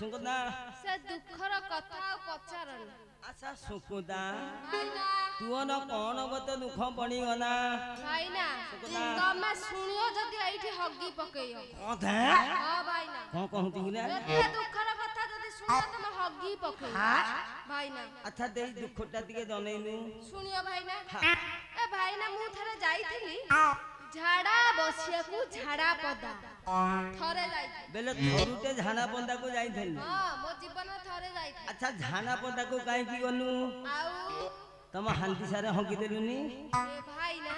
सुकुदा से दुखर कथा पचारन अच्छा सुकुदा भाईना तू न कोन बते दुख पड़ी गना भाईना तमे सुनियो जदी एठी हग्गी पकेयो ओधे हां भाईना कोन कहती रे एते दुखर कथा जदी सुनियो तमे हग्गी पकेयो भाईना अच्छा दे दुखटा दिके जनेनु सुनियो भाईना ए भाईना मु थरे जाईथिली झाड़ा बसिया को झाड़ा पदा थरे जाई बेले थरुटे झाना पंदा को जाई थेन हां मो जीवन थरे जाई अच्छा झाना पंदा को काई की गनु आउ तम हांती सारे हगी देलुनी ए भाईना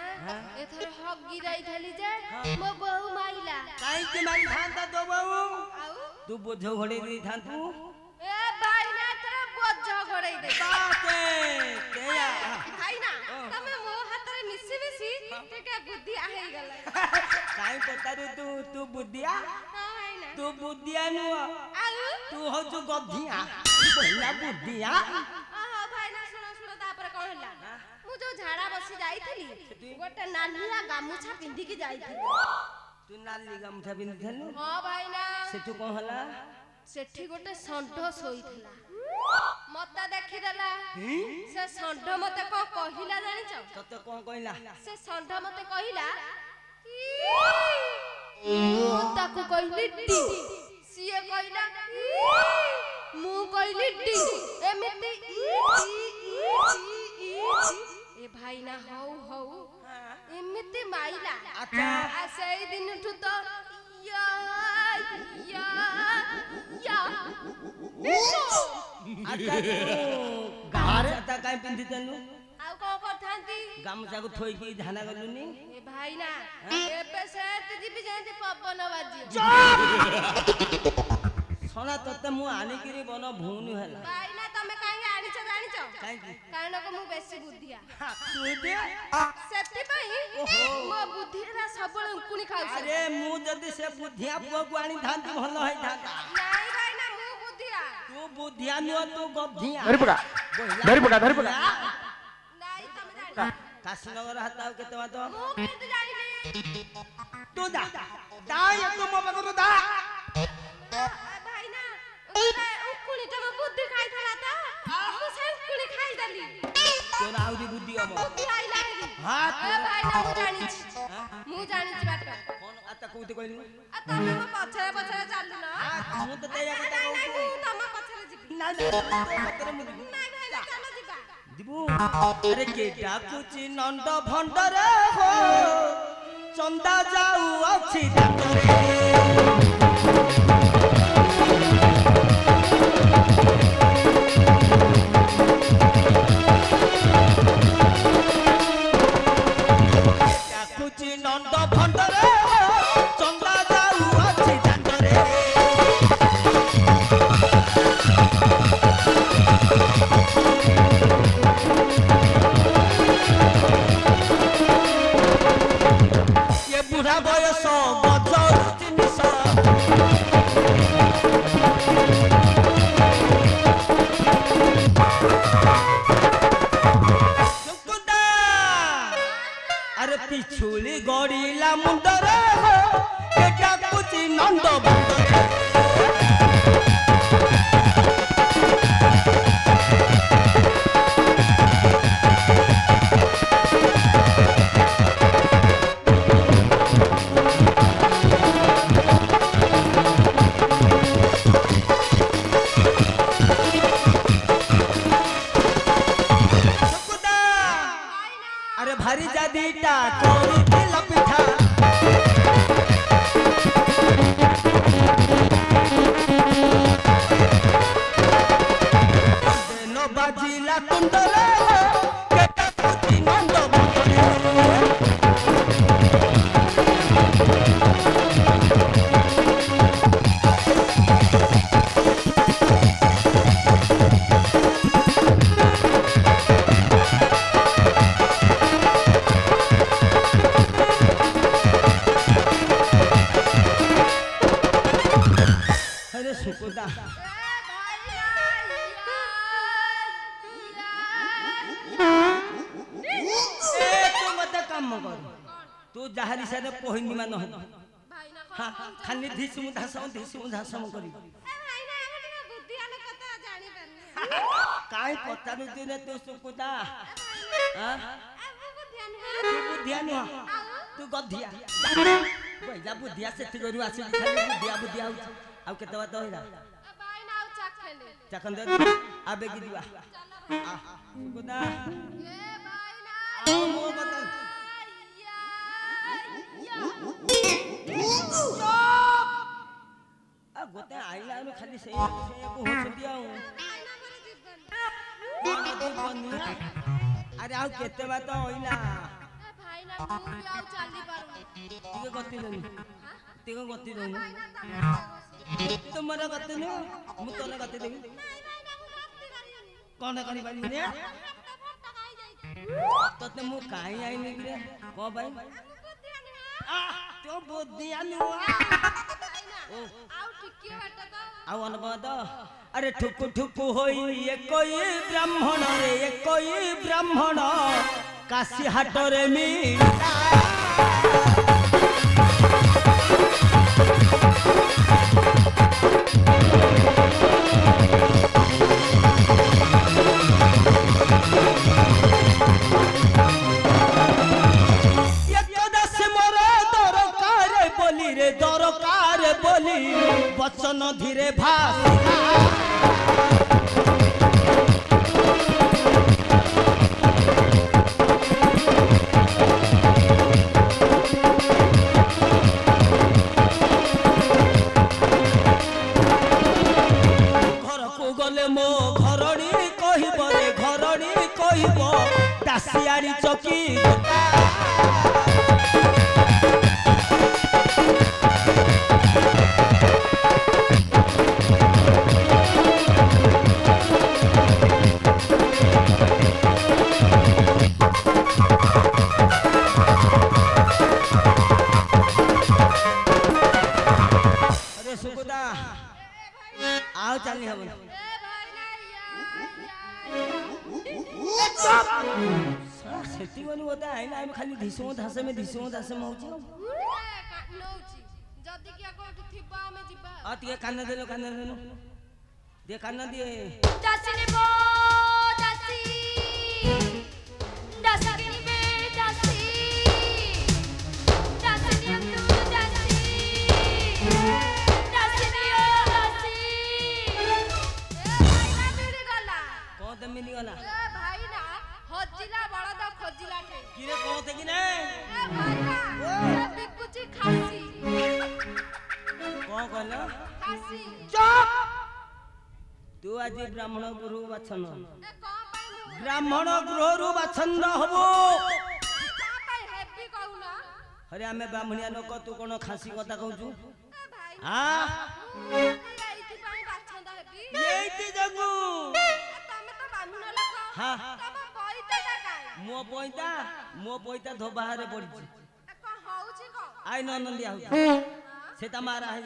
एथरे हग्गी जाई थली जे मो बहु माइला काई के मारी थांता तो बाबू आउ तू बोझो घोड़े दी थांतू ए भाईना तेरे बोझ घोड़े दे बाते तेया भाईना तमे मो हातरे मिसी मिसी टिके बुद्धि आही गला काई पतारू तू बुद्धिया हां भाईना तू बुद्धिया नु आउ तू हो जो गधिया पहिला बुद्धिया हां भाईना सुनो तापर कोन हला मु जो झाड़ा बसी जाईथली गोटे नालिया गामुछा पिंदी की जाईथली तू नाली गामुछा पिंदी थलु हां भाईना सेठू कोन हला सेठी गोटे षंढ सोईथला मते देखि देला से षंढ मते को कहिला जानि छ तते कोन कहिला से षंढ मते कहिला ताको कहिली टी सिए कहिला मु कहिली टी एमिति ए भाईना हौ एमिति माइला अच्छा आ सेई दिन ठु तो या अच्छा गामुछा काई पिंदी थलु आउ को करथांती गामुछा को थोई की झाना गलुनी ए भाईना एबे सेत जीबी जेंति पवन बाजी सोना तते मु आनी किरी बन भूनु हला भाईना तमे काहे आनी छ जानि छ काई की कारण को मु बेसी बुद्धिया तू दे सेति पई मो बुद्धिरा सबल उकुनी खाउ अरे मु जदी से बुद्धिया पुआ को आनी थांती भल होई थांता नाही भाईना मु बुद्धिया तू बुद्धिया नु तू गधिया धरी पका नाही तमे जानि काशीनगर हाताव केते बात मु किंतु जानि तू दा ये तू मो बगरो दा भाईना उकुनी तमे बुद्धि खाइ थला त मु से उकुनी खाइ दली तोरा आउरी बुद्धि अमो बुद्धि आइला हां ए भाईना मु जानि छी बात कोन आता कोते कहली आ तमे म पछरे पछरे चालू न मु तो तेया कथा नाही कहू मु तमे पछरे जिबी ना पत्र मु दिबू नाही भाईना चलो जिबा दिबू अरे केटा कुची नंद भंडरे हो चंदा जाऊ अछि दातरे नंद भंडरे चंदा जाऊ अछि दातरे ये बुढ़ा बयस बजर जिनिस अरे पिछुली गड़ीला मुंडरे केटा कुची नंद भंडरे अरे भारी जादीटा कोरी दिल पिठा देनो बाजीला कुंडले केटा कुची नंद भंडरे सुकुदा तू मत काम कर तू जहारी सारे पहिनी मान हां खाली धिसमु धासम करी काई पतानु दिने तू सुकुदा हां ध्यान तू बुद्धिया नु तू गधिया पहिला बुद्धिया सेठी गरु आसी खाली बुद्धिया आ केते बात होइला भाई ना आउ चाक खेले चाकन दे आबे की दिवा सुकुदा ए भाई ना आ मो बता आ गोते आइला में खाली से को हो दिया अरे आओ केते बात होइला भाई ना तू भी आउ चाली पारू तिके गति दनु तिके गति दनु भाई ना तुम्हारा गति न मु तोने गति देबी नहीं भाई ना मु मस्ती करियनी कोन करी बानी ने फटा खाई जाई तते मु काई आइनी रे को भाई आ तो बुद्धिया नु भाई ना आउ टिकियो बाटा तो आउ अनबद अरे ठुकु ठुकु होई ये कोई ब्राह्मण रे ये कोई ब्राह्मण काशी हाट रे मी दरकार बोली वचन धीरे भाषा घर को गले मो घरणी कहब रे घरणी कहब दासियाड़ी चकी आओ चलनी हम सेठी बनी होता है ना खाली धिसो धासे में होची नौची जदी किया कोठी थिबा में जिबा आ तिके कान देलो दे कान दिए दासिनी बो दासी दासिनी बे दासी दासिनी अंदू दासी मिली गला ए भाई ना हजिला बळद खोजिला के किरे कहते कि ने ए भाई ना बिकुची खासी को कहलो खासी चुप तू आज ब्राह्मण गुरु वाचन ए को पाई ब्राह्मण गुरु वाचन हबो का पाई हैप्पी कहूना अरे हमें ब्राह्मणिया लोक तू कोन खासी कथा कहू ए भाई हां एइति पाई बाछंदा हैप्पी एइति जगु हाँ मो पैता धो बाहर पड़ी आई नंदिया से मारा है